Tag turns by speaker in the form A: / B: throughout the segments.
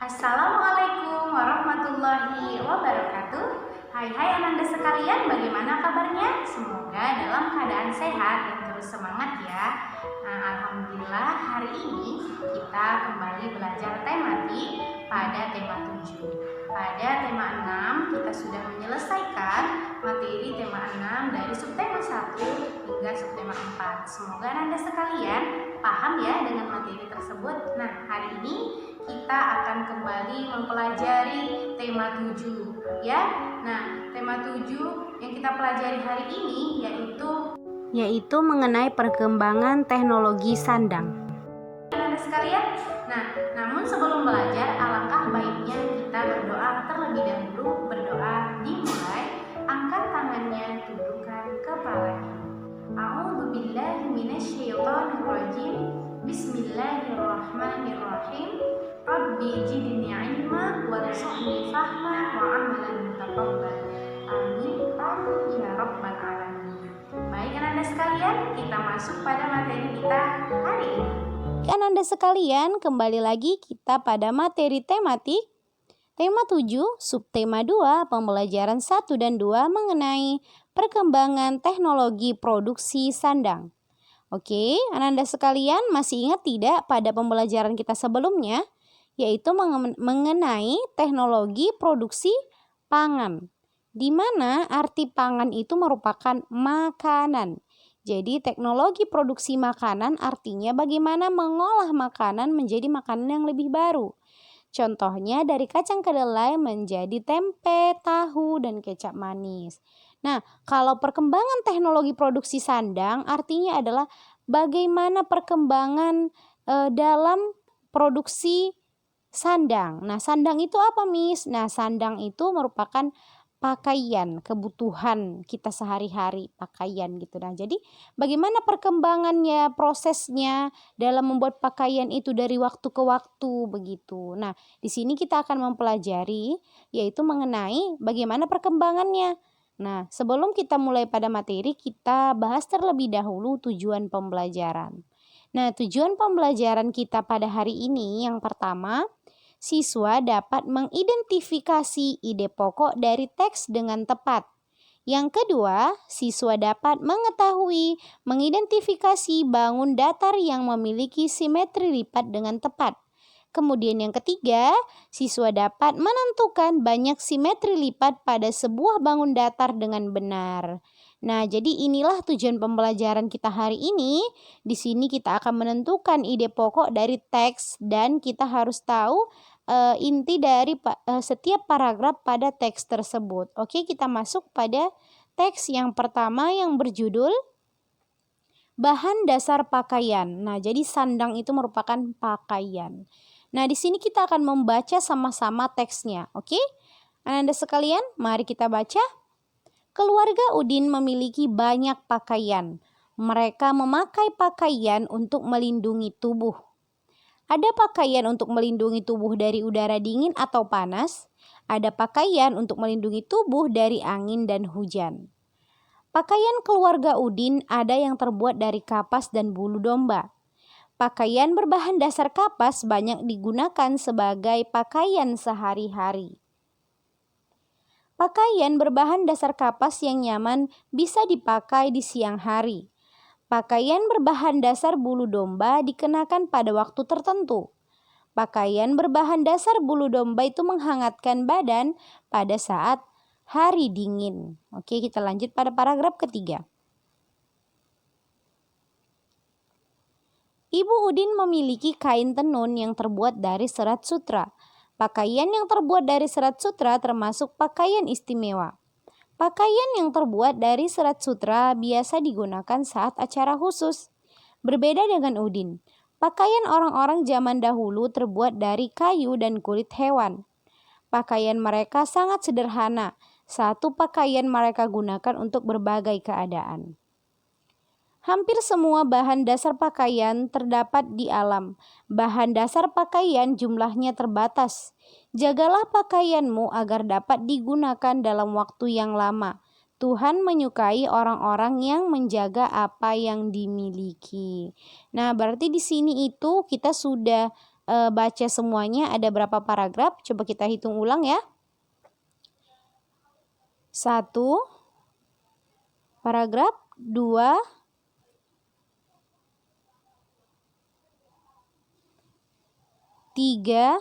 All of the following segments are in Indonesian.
A: Assalamualaikum warahmatullahi wabarakatuh. Hai Ananda sekalian, bagaimana kabarnya? Semoga dalam keadaan sehat dan terus semangat ya. Alhamdulillah hari ini kita kembali belajar tematik pada tema 7. Pada tema 6 kita sudah menyelesaikan materi tema 6 dari subtema 1 hingga subtema 4. Semoga Anda sekalian paham ya dengan materi tersebut. Nah, hari ini kita akan kembali mempelajari tema 7 ya. Nah, tema 7 yang kita pelajari hari ini yaitu mengenai perkembangan teknologi sandang. Anda sekalian, namun sebelum belajar alangkah baiknya kita berdoa terlebih dahulu. Berdoa dimulai, angkat tangannya, tundukkan kepalanya. A'udzubillahi minasyaitonirrajim. Bismillahirrahmanirrahim. Rabbi zidni ilma warzuqni fahma wa amalan mutaqabbal. Amin ya rabbal alamin. Baik Anda sekalian, kita masuk pada materi kita hari ini.
B: Anda sekalian, kembali lagi kita pada materi tematik tema 7, subtema 2, pembelajaran 1 dan 2 mengenai perkembangan teknologi produksi sandang. Oke, Anda sekalian masih ingat tidak pada pembelajaran kita sebelumnya, yaitu mengenai teknologi produksi pangan, di mana arti pangan itu merupakan makanan. Jadi teknologi produksi makanan artinya bagaimana mengolah makanan menjadi makanan yang lebih baru. Contohnya dari kacang kedelai menjadi tempe, tahu, dan kecap manis. Nah, kalau perkembangan teknologi produksi sandang artinya adalah bagaimana perkembangan dalam produksi sandang. Nah, sandang itu apa, Miss? Nah, sandang itu merupakan pakaian, kebutuhan kita sehari-hari, pakaian gitu. Nah, jadi bagaimana perkembangannya, prosesnya dalam membuat pakaian itu dari waktu ke waktu begitu. Nah, di sini kita akan mempelajari yaitu mengenai bagaimana perkembangannya. Nah, sebelum kita mulai pada materi, kita bahas terlebih dahulu tujuan pembelajaran. Nah, tujuan pembelajaran kita pada hari ini yang pertama, siswa dapat mengidentifikasi ide pokok dari teks dengan tepat. Yang kedua, siswa dapat mengidentifikasi bangun datar yang memiliki simetri lipat dengan tepat. Kemudian yang ketiga, siswa dapat menentukan banyak simetri lipat pada sebuah bangun datar dengan benar. Nah, jadi inilah tujuan pembelajaran kita hari ini. Di sini kita akan menentukan ide pokok dari teks dan kita harus tahu inti dari setiap paragraf pada teks tersebut. Oke, kita masuk pada teks yang pertama yang berjudul bahan dasar pakaian. Nah, jadi sandang itu merupakan pakaian. Nah, di sini kita akan membaca sama-sama teksnya. Oke? Anda sekalian, mari kita baca. Keluarga Udin memiliki banyak pakaian. Mereka memakai pakaian untuk melindungi tubuh. Ada pakaian untuk melindungi tubuh dari udara dingin atau panas. Ada pakaian untuk melindungi tubuh dari angin dan hujan. Pakaian keluarga Udin ada yang terbuat dari kapas dan bulu domba. Pakaian berbahan dasar kapas banyak digunakan sebagai pakaian sehari-hari. Pakaian berbahan dasar kapas yang nyaman bisa dipakai di siang hari. Pakaian berbahan dasar bulu domba dikenakan pada waktu tertentu. Pakaian berbahan dasar bulu domba itu menghangatkan badan pada saat hari dingin. Oke, kita lanjut pada paragraf ketiga. Ibu Udin memiliki kain tenun yang terbuat dari serat sutra. Pakaian yang terbuat dari serat sutra termasuk pakaian istimewa. Pakaian yang terbuat dari serat sutra biasa digunakan saat acara khusus. Berbeda dengan Udin, pakaian orang-orang zaman dahulu terbuat dari kayu dan kulit hewan. Pakaian mereka sangat sederhana. Satu pakaian mereka gunakan untuk berbagai keadaan. Hampir semua bahan dasar pakaian terdapat di alam. Bahan dasar pakaian jumlahnya terbatas. Jagalah pakaianmu agar dapat digunakan dalam waktu yang lama. Tuhan menyukai orang-orang yang menjaga apa yang dimiliki. Nah, berarti di sini itu kita sudah baca semuanya ada berapa paragraf. Coba kita hitung ulang ya. 1 paragraf, 2, 3,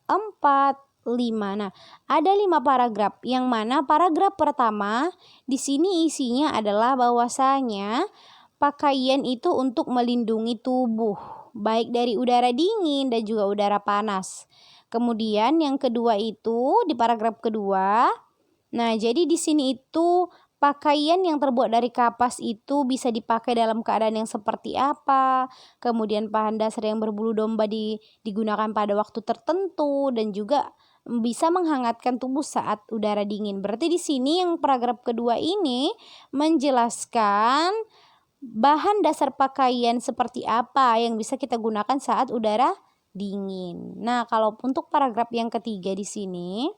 B: 4, 5. Nah, ada 5 paragraf. Yang mana paragraf pertama di sini isinya adalah bahwasanya pakaian itu untuk melindungi tubuh, baik dari udara dingin dan juga udara panas. Kemudian yang kedua itu di paragraf kedua. Nah, jadi di sini itu pakaian yang terbuat dari kapas itu bisa dipakai dalam keadaan yang seperti apa. Kemudian bahan dasar yang berbulu domba digunakan pada waktu tertentu dan juga bisa menghangatkan tubuh saat udara dingin. Berarti di sini yang paragraf kedua ini menjelaskan bahan dasar pakaian seperti apa yang bisa kita gunakan saat udara dingin. Nah, kalau untuk paragraf yang ketiga di sini.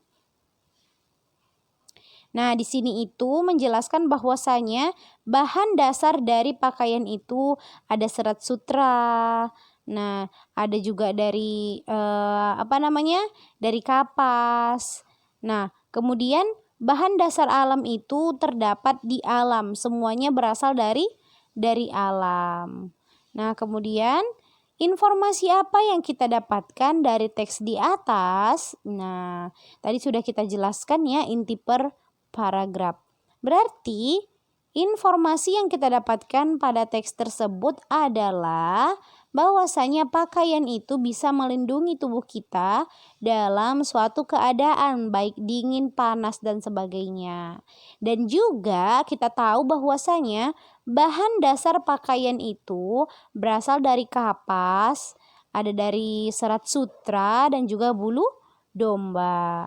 B: Nah, di sini itu menjelaskan bahwasanya bahan dasar dari pakaian itu ada serat sutra. Nah, ada juga dari dari kapas. Nah, kemudian bahan dasar alam itu terdapat di alam, semuanya berasal dari alam. Nah, kemudian informasi apa yang kita dapatkan dari teks di atas? Nah, tadi sudah kita jelaskan ya inti per paragraf. Berarti informasi yang kita dapatkan pada teks tersebut adalah bahwasanya pakaian itu bisa melindungi tubuh kita dalam suatu keadaan baik dingin, panas dan sebagainya. Dan juga kita tahu bahwasanya bahan dasar pakaian itu berasal dari kapas, ada dari serat sutra dan juga bulu domba.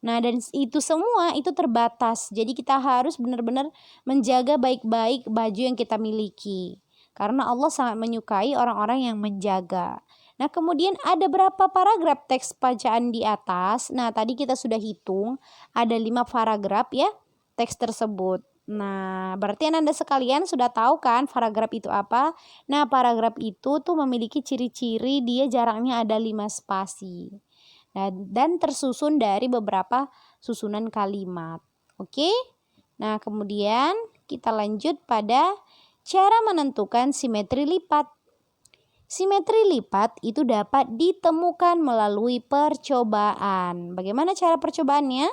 B: Nah, dan itu semua itu terbatas. Jadi kita harus benar-benar menjaga baik-baik baju yang kita miliki. Karena Allah sangat menyukai orang-orang yang menjaga. Nah, kemudian ada berapa paragraf teks bacaan di atas? Nah, tadi kita sudah hitung ada 5 paragraf ya teks tersebut. Nah, berarti Anda sekalian sudah tahu kan paragraf itu apa? Nah, paragraf itu tuh memiliki ciri-ciri dia jaraknya ada 5 spasi. Dan tersusun dari beberapa susunan kalimat. Oke? Nah, kemudian kita lanjut pada cara menentukan simetri lipat. Simetri lipat itu dapat ditemukan melalui percobaan. Bagaimana cara percobaannya?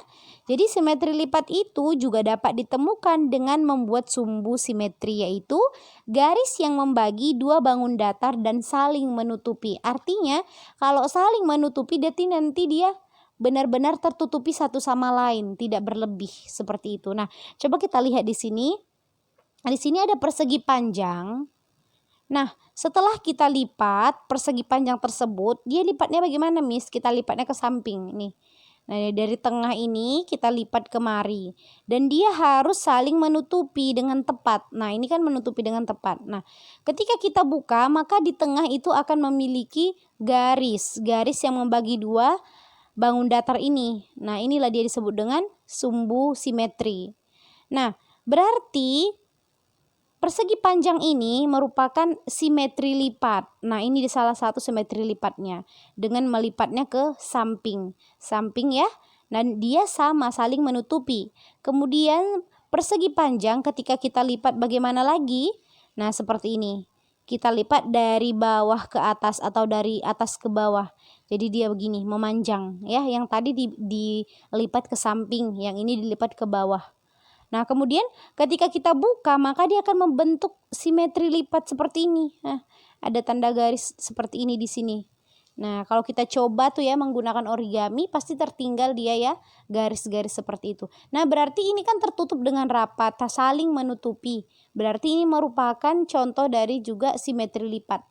B: Jadi simetri lipat itu juga dapat ditemukan dengan membuat sumbu simetri, yaitu garis yang membagi dua bangun datar dan saling menutupi. Artinya kalau saling menutupi nanti dia benar-benar tertutupi satu sama lain, tidak berlebih seperti itu. Nah, coba kita lihat di sini. Di sini ada persegi panjang. Nah, setelah kita lipat persegi panjang tersebut, dia lipatnya bagaimana, Miss? Kita lipatnya ke samping nih. Nah, dari tengah ini kita lipat kemari. Dan dia harus saling menutupi dengan tepat. Nah, ini kan menutupi dengan tepat. Nah, ketika kita buka, maka di tengah itu akan memiliki garis yang membagi dua bangun datar ini. Nah, inilah dia disebut dengan sumbu simetri. Nah, berarti persegi panjang ini merupakan simetri lipat. Nah, ini di salah satu simetri lipatnya dengan melipatnya ke samping ya. Dan dia sama saling menutupi. Kemudian persegi panjang ketika kita lipat bagaimana lagi? Nah, seperti ini. Kita lipat dari bawah ke atas atau dari atas ke bawah. Jadi dia begini, memanjang ya. Yang tadi dilipat ke samping, yang ini dilipat ke bawah. Nah, kemudian ketika kita buka, maka dia akan membentuk simetri lipat seperti ini. Nah, ada tanda garis seperti ini di sini. Nah, kalau kita coba tuh ya menggunakan origami, pasti tertinggal dia ya garis-garis seperti itu. Nah, berarti ini kan tertutup dengan rapat, saling menutupi. Berarti ini merupakan contoh dari juga simetri lipat.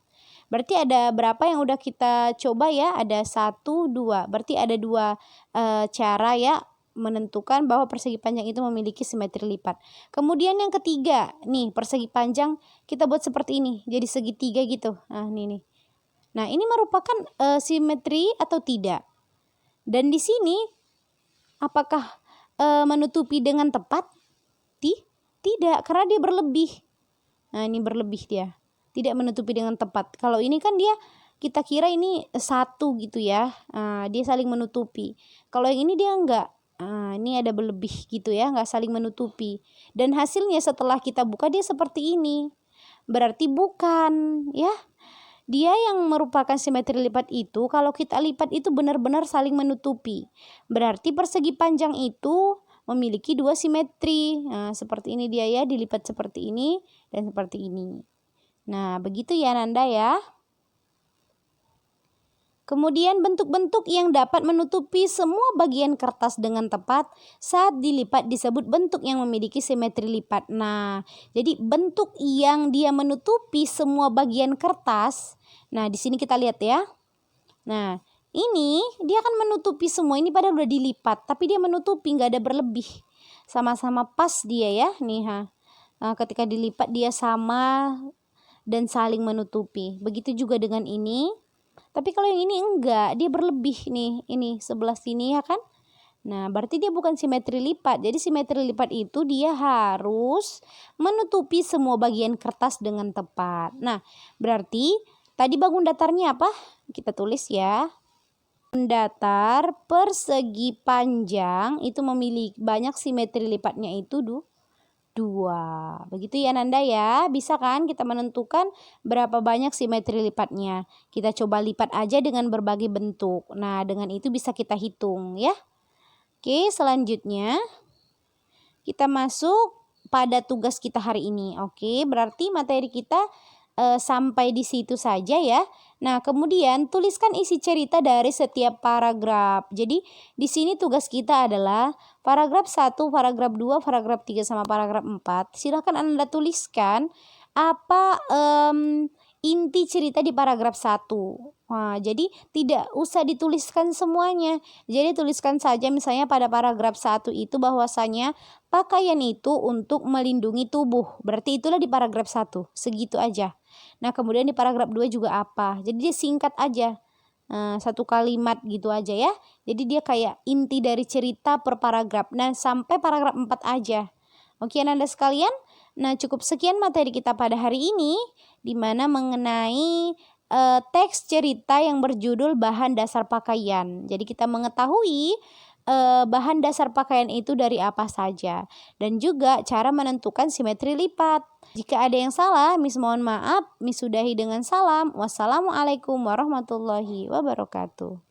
B: Berarti ada berapa yang udah kita coba ya? Ada 1, 2. Berarti ada 2 cara ya menentukan bahwa persegi panjang itu memiliki simetri lipat. Kemudian yang ketiga, nih persegi panjang kita buat seperti ini, jadi segitiga gitu. Nah, ini nih. Nah, ini merupakan simetri atau tidak? Dan di sini apakah menutupi dengan tepat? Tidak, karena dia berlebih. Nah, ini berlebih dia. Tidak menutupi dengan tepat. Kalau ini kan dia kita kira ini satu gitu ya. Dia saling menutupi. Kalau yang ini dia enggak. Ini ada berlebih gitu ya, enggak saling menutupi. Dan hasilnya setelah kita buka dia seperti ini. Berarti bukan ya. Dia yang merupakan simetri lipat itu kalau kita lipat itu benar-benar saling menutupi. Berarti persegi panjang itu memiliki dua simetri. Nah, seperti ini dia ya, dilipat seperti ini dan seperti ini. Nah, begitu ya Nanda ya. Kemudian bentuk-bentuk yang dapat menutupi semua bagian kertas dengan tepat saat dilipat disebut bentuk yang memiliki simetri lipat. Nah, jadi bentuk yang dia menutupi semua bagian kertas. Nah, di sini kita lihat ya. Nah, ini dia akan menutupi semua ini padahal udah dilipat, tapi dia menutupi nggak ada berlebih. Sama-sama pas dia ya, nih ha. Nah, ketika dilipat dia sama dan saling menutupi. Begitu juga dengan ini. Tapi kalau yang ini enggak, dia berlebih nih, ini sebelah sini ya kan. Nah, berarti dia bukan simetri lipat. Jadi simetri lipat itu dia harus menutupi semua bagian kertas dengan tepat. Nah, berarti tadi bangun datarnya apa? Kita tulis ya. Bangun datar persegi panjang itu memiliki banyak simetri lipatnya itu 2. Begitu ya Nanda ya. Bisa kan kita menentukan berapa banyak simetri lipatnya. Kita coba lipat aja dengan berbagai bentuk. Nah, dengan itu bisa kita hitung ya. Oke, selanjutnya kita masuk pada tugas kita hari ini. Oke, berarti materi kita sampai di situ saja ya. Nah, kemudian tuliskan isi cerita dari setiap paragraf. Jadi, di sini tugas kita adalah paragraf 1, paragraf 2, paragraf 3 sama paragraf 4. Silahkan Anda tuliskan apa inti cerita di paragraf 1. Nah, jadi tidak usah dituliskan semuanya. Jadi tuliskan saja misalnya pada paragraf 1 itu bahwasanya pakaian itu untuk melindungi tubuh. Berarti itulah di paragraf 1. Segitu aja. Nah, kemudian di paragraf 2 juga apa. Jadi dia singkat aja. Satu kalimat gitu aja ya. Jadi dia kayak inti dari cerita per paragraf. Nah, sampai paragraf 4 aja. Oke, Anda sekalian. Nah, cukup sekian materi kita pada hari ini, di mana mengenai teks cerita yang berjudul bahan dasar pakaian. Jadi kita mengetahui bahan dasar pakaian itu dari apa saja. Dan juga cara menentukan simetri lipat. Jika ada yang salah, Miss mohon maaf. Miss sudahi dengan salam. Wassalamualaikum warahmatullahi wabarakatuh.